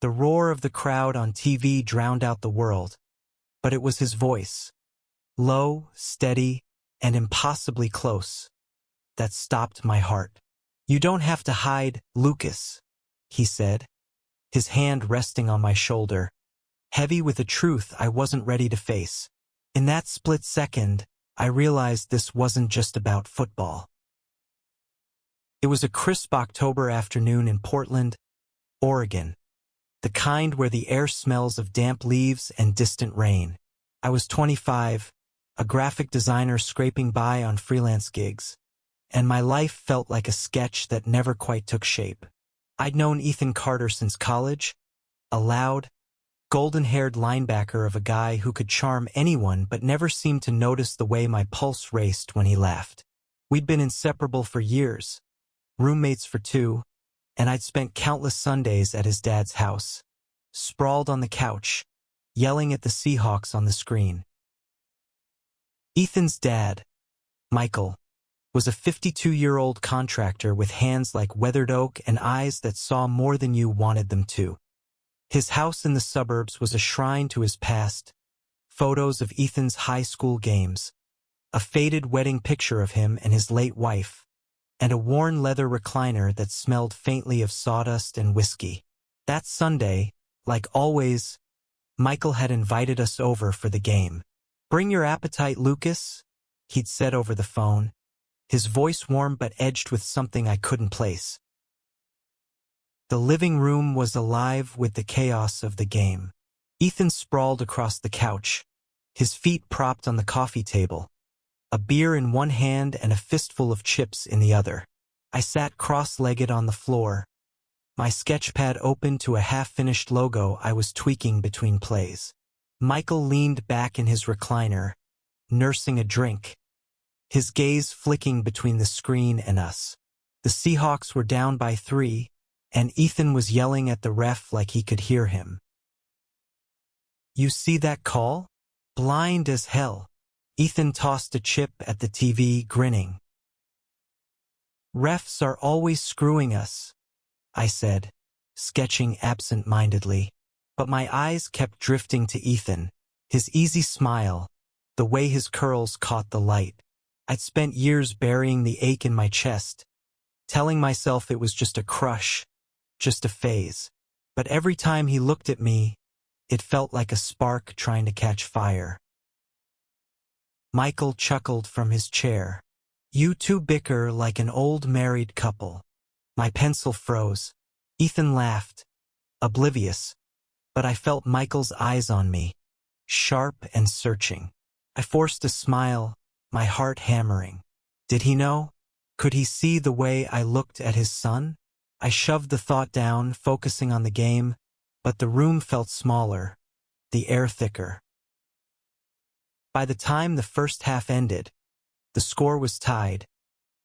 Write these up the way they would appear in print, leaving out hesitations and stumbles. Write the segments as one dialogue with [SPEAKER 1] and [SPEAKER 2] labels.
[SPEAKER 1] The roar of the crowd on TV drowned out the world, but it was his voice, low, steady, and impossibly close, that stopped my heart. "You don't have to hide, Lucas," he said, his hand resting on my shoulder, heavy with a truth I wasn't ready to face. In that split second, I realized this wasn't just about football. It was a crisp October afternoon in Portland, Oregon, the kind where the air smells of damp leaves and distant rain. I was 25, a graphic designer scraping by on freelance gigs, and my life felt like a sketch that never quite took shape. I'd known Ethan Carter since college, a loud, golden-haired linebacker of a guy who could charm anyone but never seemed to notice the way my pulse raced when he laughed. We'd been inseparable for years, roommates for 2, and I'd spent countless Sundays at his dad's house, sprawled on the couch, yelling at the Seahawks on the screen. Ethan's dad, Michael, was a 52-year-old contractor with hands like weathered oak and eyes that saw more than you wanted them to. His house in the suburbs was a shrine to his past, photos of Ethan's high school games, a faded wedding picture of him and his late wife, and a worn leather recliner that smelled faintly of sawdust and whiskey. That Sunday, like always, Michael had invited us over for the game. "Bring your appetite, Lucas," he'd said over the phone, his voice warm but edged with something I couldn't place. The living room was alive with the chaos of the game. Ethan sprawled across the couch, his feet propped on the coffee table, a beer in one hand and a fistful of chips in the other. I sat cross-legged on the floor, my sketchpad open to a half-finished logo I was tweaking between plays. Michael leaned back in his recliner, nursing a drink, his gaze flicking between the screen and us. The Seahawks were down by 3, and Ethan was yelling at the ref like he could hear him. "You see that call? Blind as hell." Ethan tossed a chip at the TV, grinning. "Refs are always screwing us," I said, sketching absent-mindedly. But my eyes kept drifting to Ethan, his easy smile, the way his curls caught the light. I'd spent years burying the ache in my chest, telling myself it was just a crush, just a phase. But every time he looked at me, it felt like a spark trying to catch fire. Michael chuckled from his chair. "You two bicker like an old married couple." My pencil froze. Ethan laughed, oblivious, but I felt Michael's eyes on me, sharp and searching. I forced a smile, my heart hammering. Did he know? Could he see the way I looked at his son? I shoved the thought down, focusing on the game, but the room felt smaller, the air thicker. By the time the first half ended, the score was tied,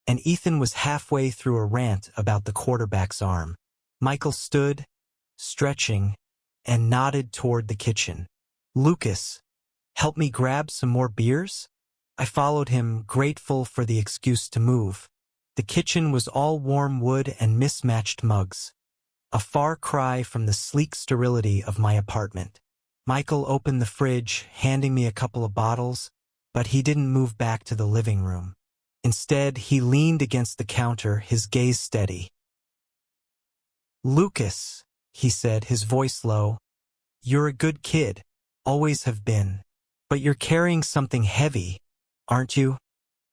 [SPEAKER 1] and Ethan was halfway through a rant about the quarterback's arm. Michael stood, stretching, and nodded toward the kitchen. "Lucas, help me grab some more beers?" I followed him, grateful for the excuse to move. The kitchen was all warm wood and mismatched mugs, a far cry from the sleek sterility of my apartment. Michael opened the fridge, handing me a couple of bottles, but he didn't move back to the living room. Instead, he leaned against the counter, his gaze steady. "Lucas," he said, his voice low, "you're a good kid, always have been. But you're carrying something heavy, aren't you?"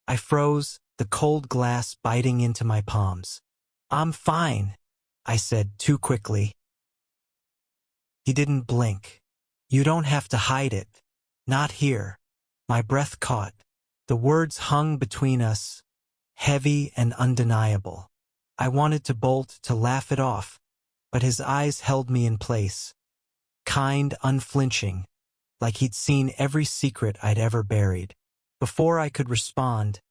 [SPEAKER 1] I froze, the cold glass biting into my palms. "I'm fine," I said too quickly. He didn't blink. "You don't have to hide it. Not here." My breath caught. The words hung between us, heavy and undeniable. I wanted to bolt, to laugh it off, but his eyes held me in place, kind, unflinching, like he'd seen every secret I'd ever buried. Before I could respond,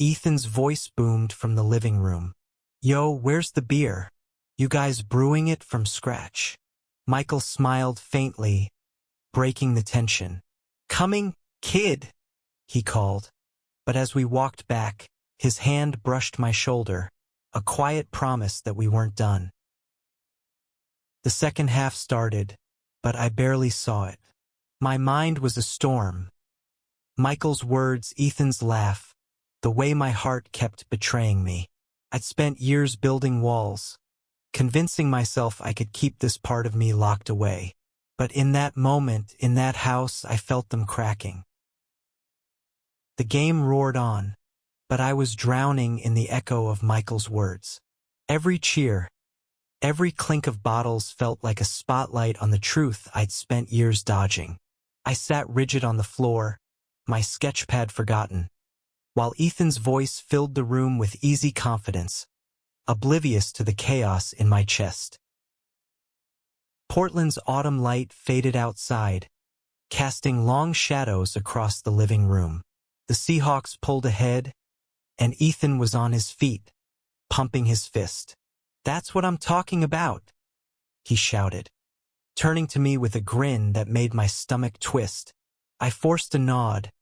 [SPEAKER 1] Ethan's voice boomed from the living room. "Yo, where's the beer? You guys brewing it from scratch?" Michael smiled faintly, breaking the tension. "Coming, kid," he called. But as we walked back, his hand brushed my shoulder, a quiet promise that we weren't done. The second half started, but I barely saw it. My mind was a storm. Michael's words, Ethan's laugh, the way my heart kept betraying me. I'd spent years building walls, convincing myself I could keep this part of me locked away. But in that moment, in that house, I felt them cracking. The game roared on, but I was drowning in the echo of Michael's words. Every cheer, every clink of bottles felt like a spotlight on the truth I'd spent years dodging. I sat rigid on the floor, my sketchpad forgotten, while Ethan's voice filled the room with easy confidence, oblivious to the chaos in my chest. Portland's autumn light faded outside, casting long shadows across the living room. The Seahawks pulled ahead, and Ethan was on his feet, pumping his fist. "That's what I'm talking about," he shouted, turning to me with a grin that made my stomach twist. I forced a nod,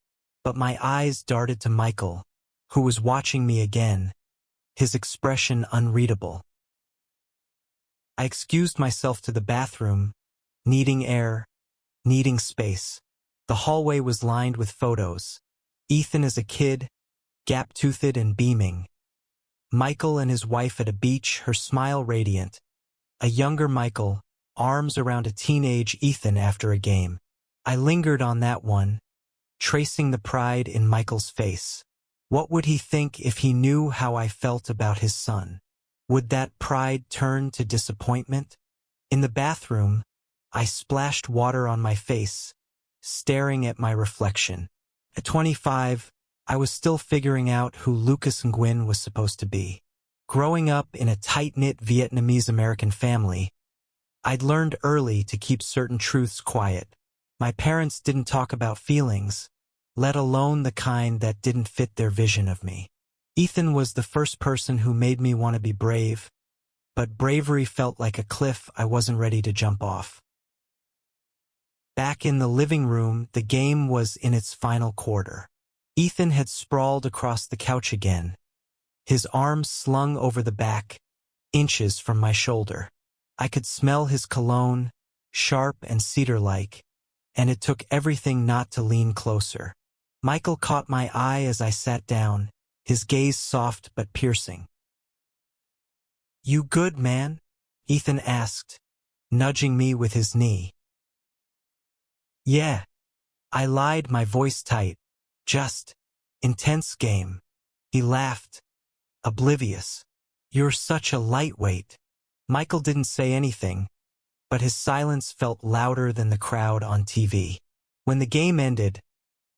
[SPEAKER 1] but my eyes darted to Michael, who was watching me again, his expression unreadable. I excused myself to the bathroom, needing air, needing space. The hallway was lined with photos. Ethan as a kid, gap-toothed and beaming. Michael and his wife at a beach, her smile radiant. A younger Michael, arms around a teenage Ethan after a game. I lingered on that one, tracing the pride in Michael's face. What would he think if he knew how I felt about his son? Would that pride turn to disappointment? In the bathroom, I splashed water on my face, staring at my reflection. At 25, I was still figuring out who Lucas Nguyen was supposed to be. Growing up in a tight-knit Vietnamese-American family, I'd learned early to keep certain truths quiet. My parents didn't talk about feelings, let alone the kind that didn't fit their vision of me. Ethan was the first person who made me want to be brave, but bravery felt like a cliff I wasn't ready to jump off. Back in the living room, the game was in its final quarter. Ethan had sprawled across the couch again, his arms slung over the back, inches from my shoulder. I could smell his cologne, sharp and cedar-like, and it took everything not to lean closer. Michael caught my eye as I sat down, his gaze soft but piercing. "You good, man?" Ethan asked, nudging me with his knee. "Yeah," I lied, my voice tight. "Just intense game." He laughed, oblivious. "You're such a lightweight." Michael didn't say anything, but his silence felt louder than the crowd on TV. When the game ended,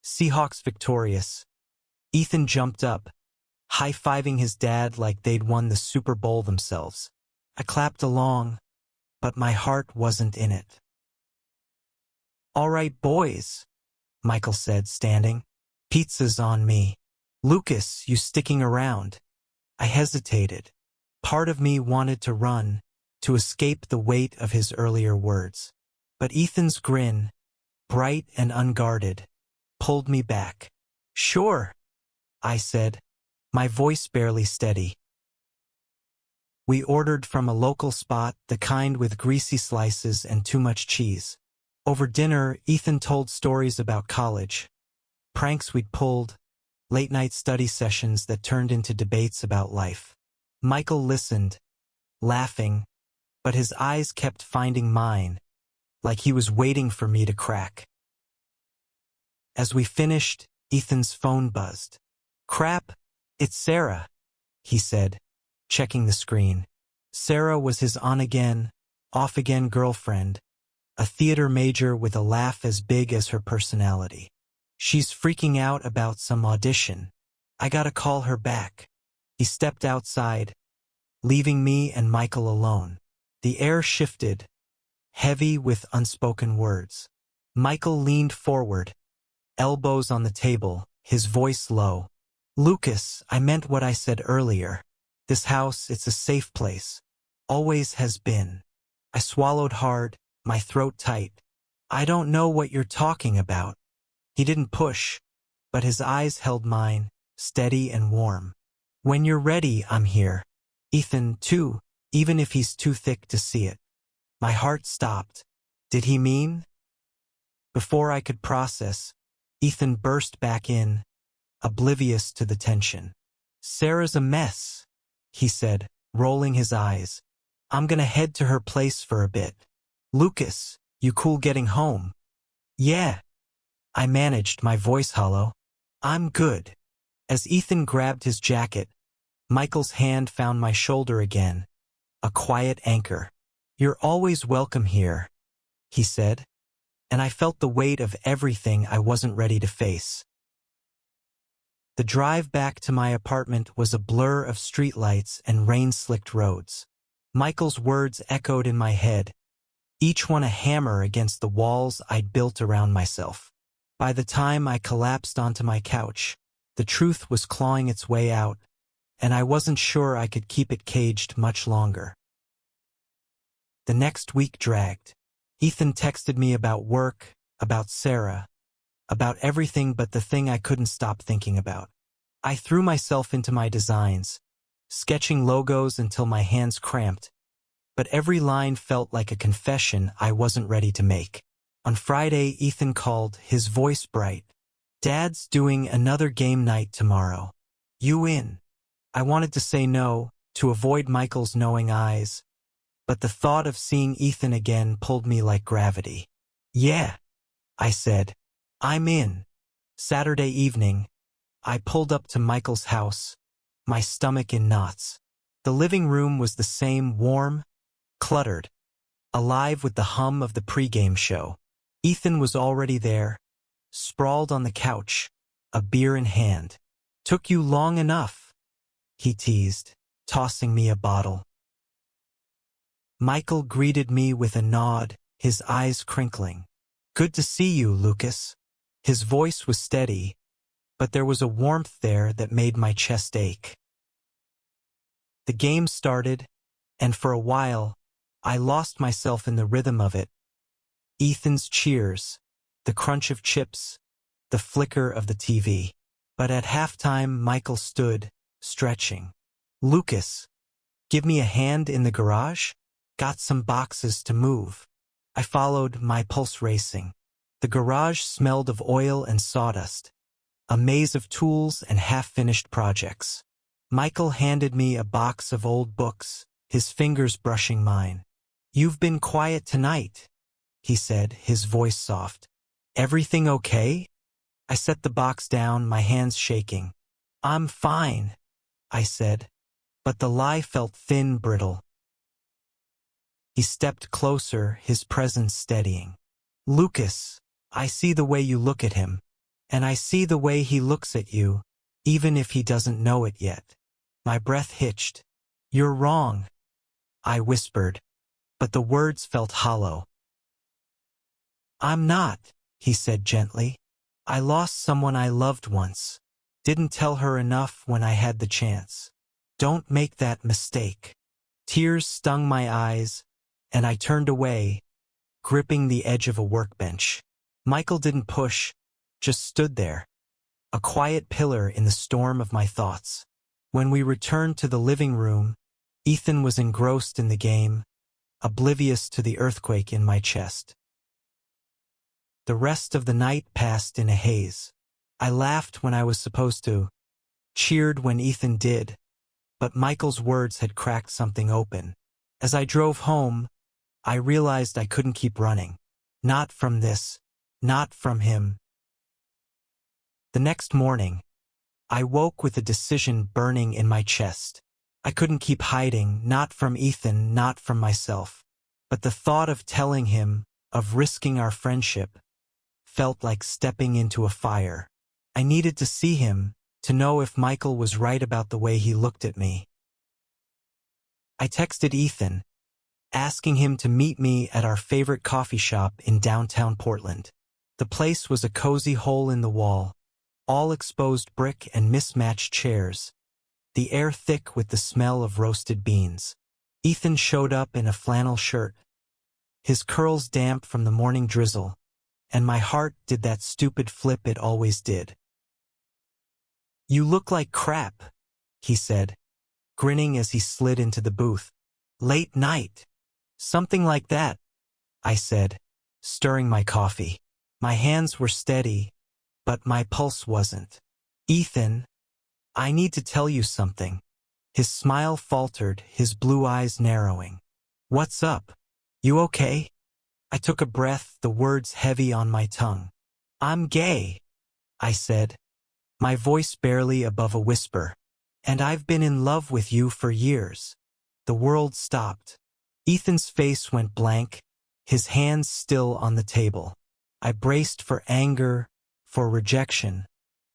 [SPEAKER 1] Seahawks victorious, Ethan jumped up, high-fiving his dad like they'd won the Super Bowl themselves. I clapped along, but my heart wasn't in it. "All right, boys," Michael said, standing. "Pizza's on me." "Lucas, you sticking around?" I hesitated. Part of me wanted to run, to escape the weight of his earlier words. But Ethan's grin, bright and unguarded, pulled me back. "Sure," I said, my voice barely steady. We ordered from a local spot, the kind with greasy slices and too much cheese. Over dinner, Ethan told stories about college, pranks we'd pulled, late-night study sessions that turned into debates about life. Michael listened, laughing, but his eyes kept finding mine, like he was waiting for me to crack. As we finished, Ethan's phone buzzed. "Crap, it's Sarah," he said, checking the screen. Sarah was his on-again, off-again girlfriend, a theater major with a laugh as big as her personality. "She's freaking out about some audition. I gotta call her back." He stepped outside, leaving me and Michael alone. The air shifted, heavy with unspoken words. Michael leaned forward, elbows on the table, his voice low. "Lucas, I meant what I said earlier. This house, it's a safe place. Always has been." I swallowed hard, my throat tight. "I don't know what you're talking about." He didn't push, but his eyes held mine, steady and warm. "When you're ready, I'm here." Ethan, too, even if he's too thick to see it. My heart stopped. Did he mean? Before I could process, Ethan burst back in, oblivious to the tension. Sarah's a mess, he said, rolling his eyes. I'm gonna head to her place for a bit. Lucas, you cool getting home? Yeah. I managed, my voice hollow. I'm good. As Ethan grabbed his jacket, Michael's hand found my shoulder again, a quiet anchor. You're always welcome here, he said, and I felt the weight of everything I wasn't ready to face. The drive back to my apartment was a blur of streetlights and rain-slicked roads. Michael's words echoed in my head, each one a hammer against the walls I'd built around myself. By the time I collapsed onto my couch, the truth was clawing its way out, and I wasn't sure I could keep it caged much longer. The next week dragged. Ethan texted me about work, about Sarah, about everything but the thing I couldn't stop thinking about. I threw myself into my designs, sketching logos until my hands cramped, but every line felt like a confession I wasn't ready to make. On Friday, Ethan called, his voice bright. Dad's doing another game night tomorrow. You in? I wanted to say no, to avoid Michael's knowing eyes, but the thought of seeing Ethan again pulled me like gravity. Yeah, I said. I'm in. Saturday evening, I pulled up to Michael's house, my stomach in knots. The living room was the same, warm, cluttered, alive with the hum of the pregame show. Ethan was already there, sprawled on the couch, a beer in hand. Took you long enough, he teased, tossing me a bottle. Michael greeted me with a nod, his eyes crinkling. Good to see you, Lucas. His voice was steady, but there was a warmth there that made my chest ache. The game started, and for a while, I lost myself in the rhythm of it. Ethan's cheers, the crunch of chips, the flicker of the TV. But at halftime, Michael stood, stretching. Lucas, give me a hand in the garage? Got some boxes to move. I followed, my pulse racing. The garage smelled of oil and sawdust, a maze of tools and half-finished projects. Michael handed me a box of old books, his fingers brushing mine. You've been quiet tonight, he said, his voice soft. Everything okay? I set the box down, my hands shaking. I'm fine, I said, but the lie felt thin, brittle. He stepped closer, his presence steadying. Lucas, I see the way you look at him, and I see the way he looks at you, even if he doesn't know it yet. My breath hitched. You're wrong, I whispered, but the words felt hollow. I'm not, he said gently. I lost someone I loved once. Didn't tell her enough when I had the chance. Don't make that mistake. Tears stung my eyes, and I turned away, gripping the edge of a workbench. Michael didn't push, just stood there, a quiet pillar in the storm of my thoughts. When we returned to the living room, Ethan was engrossed in the game, oblivious to the earthquake in my chest. The rest of the night passed in a haze. I laughed when I was supposed to, cheered when Ethan did, but Michael's words had cracked something open. As I drove home, I realized I couldn't keep running. Not from this, not from him. The next morning, I woke with a decision burning in my chest. I couldn't keep hiding, not from Ethan, not from myself. But the thought of telling him, of risking our friendship, felt like stepping into a fire. I needed to see him, to know if Michael was right about the way he looked at me. I texted Ethan, asking him to meet me at our favorite coffee shop in downtown Portland. The place was a cozy hole in the wall, all exposed brick and mismatched chairs, the air thick with the smell of roasted beans. Ethan showed up in a flannel shirt, his curls damp from the morning drizzle, and my heart did that stupid flip it always did. You look like crap, he said, grinning as he slid into the booth. Late night. Something like that, I said, stirring my coffee. My hands were steady, but my pulse wasn't. Ethan, I need to tell you something. His smile faltered, his blue eyes narrowing. What's up? You okay? I took a breath, the words heavy on my tongue. I'm gay, I said, my voice barely above a whisper. And I've been in love with you for years. The world stopped. Ethan's face went blank, his hands still on the table. I braced for anger, for rejection,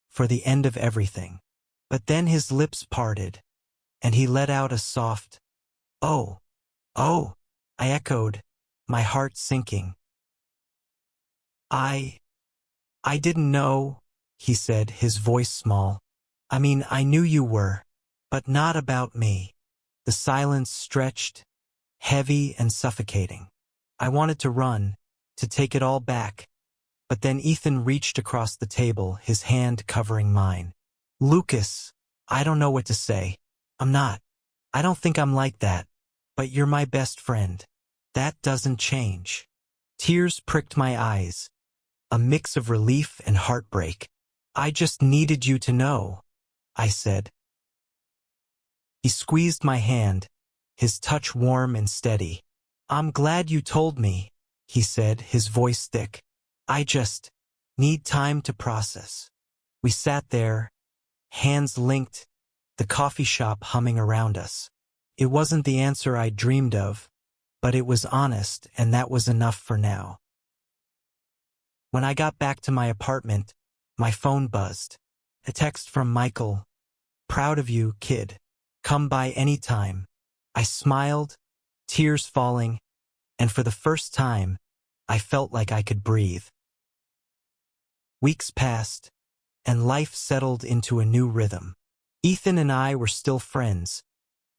[SPEAKER 1] for the end of everything. But then his lips parted, and he let out a soft, "Oh, oh," I echoed, my heart sinking. I didn't know," he said, his voice small. "I mean, I knew you were, but not about me." The silence stretched, heavy and suffocating. I wanted to run, to take it all back, but then Ethan reached across the table, his hand covering mine. "Lucas, I don't know what to say. I don't think I'm like that, but you're my best friend. That doesn't change." Tears pricked my eyes, a mix of relief and heartbreak. "I just needed you to know," I said. He squeezed my hand, his touch warm and steady. "I'm glad you told me," he said, his voice thick. "I just need time to process." We sat there, hands linked, the coffee shop humming around us. It wasn't the answer I dreamed of, but it was honest, and that was enough for now. When I got back to my apartment, my phone buzzed. A text from Michael. "Proud of you, kid. Come by any time." I smiled, tears falling, and for the first time, I felt like I could breathe. Weeks passed, and life settled into a new rhythm. Ethan and I were still friends,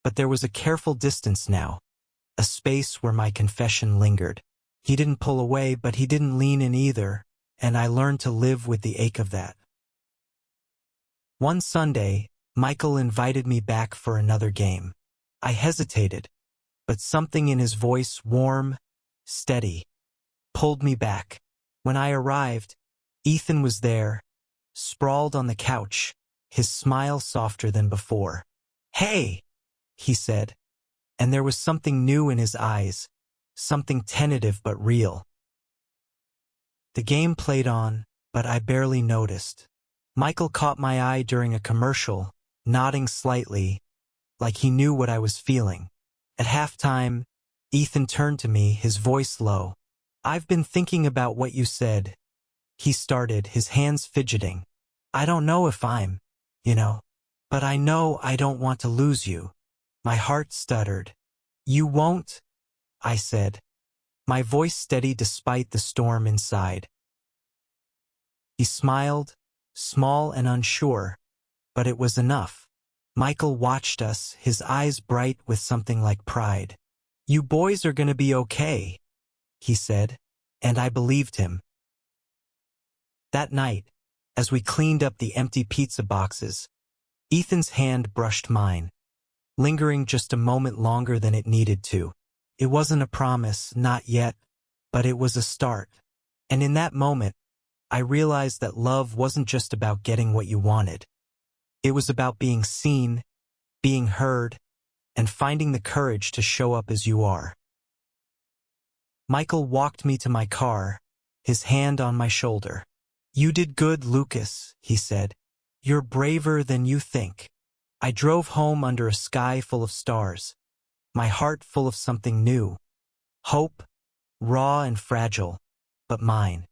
[SPEAKER 1] but there was a careful distance now, a space where my confession lingered. He didn't pull away, but he didn't lean in either, and I learned to live with the ache of that. One Sunday, Michael invited me back for another game. I hesitated, but something in his voice, warm, steady, pulled me back. When I arrived, Ethan was there, sprawled on the couch, his smile softer than before. "Hey," he said, and there was something new in his eyes, something tentative but real. The game played on, but I barely noticed. Michael caught my eye during a commercial, nodding slightly, like he knew what I was feeling. At halftime, Ethan turned to me, his voice low. "I've been thinking about what you said," he started, his hands fidgeting. "I don't know if I'm, but I know I don't want to lose you." My heart stuttered. "You won't?" I said, my voice steady despite the storm inside. He smiled, small and unsure, but it was enough. Michael watched us, his eyes bright with something like pride. "You boys are gonna be okay," he said, and I believed him. That night, as we cleaned up the empty pizza boxes, Ethan's hand brushed mine, lingering just a moment longer than it needed to. It wasn't a promise, not yet, but it was a start. And in that moment, I realized that love wasn't just about getting what you wanted. It was about being seen, being heard, and finding the courage to show up as you are. Michael walked me to my car, his hand on my shoulder. "You did good, Lucas," he said. "You're braver than you think." I drove home under a sky full of stars, my heart full of something new. Hope, raw and fragile, but mine.